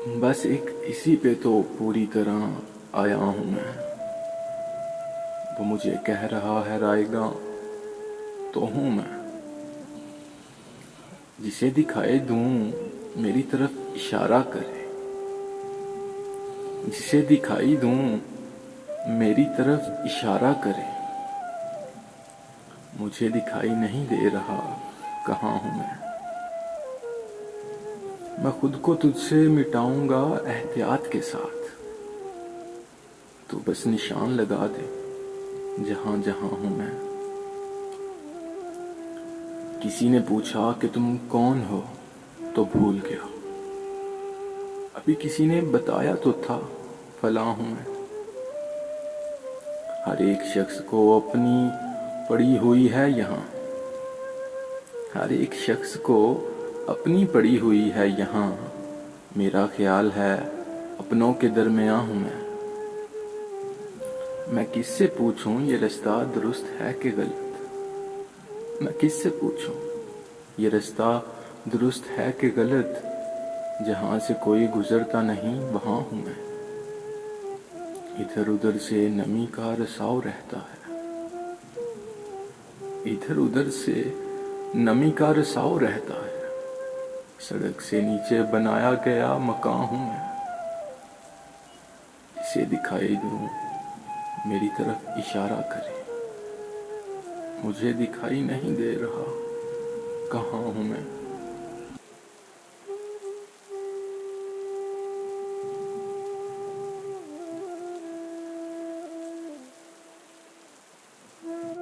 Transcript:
बस एक इसी पे तो पूरी तरह आया हूँ मैं। वो मुझे कह रहा है रायगा तो हूँ मैं। जिसे दिखाए दूँ मेरी तरफ इशारा करे, जिसे दिखाई दूँ मेरी तरफ इशारा करे। मुझे दिखाई नहीं दे रहा कहाँ हूँ मैं खुद को तुझसे मिटाऊंगा एहतियात के साथ। तू बस निशान लगा दे जहां जहां हूं मैं। किसी ने पूछा कि तुम कौन हो तो भूल गया। अभी किसी ने बताया तो था फलां हूं मैं। हर एक शख्स को अपनी पड़ी हुई है यहाँ। हर एक शख्स को अपनी पड़ी हुई है यहाँ। मेरा ख्याल है अपनों के दरमियां हूं मैं किससे पूछूं ये रास्ता दुरुस्त है कि गलत। मैं किससे पूछूं ये रास्ता दुरुस्त है कि गलत। जहां से कोई गुजरता नहीं वहां हूं मैं। इधर उधर से नमी का रसाव रहता है। इधर उधर से नमी का रिसाव रहता है। सड़क से नीचे बनाया गया मकान हूं मैं। इसे दिखाई दूं मेरी तरफ इशारा करे। मुझे दिखाई नहीं दे रहा कहाँ हूं मैं।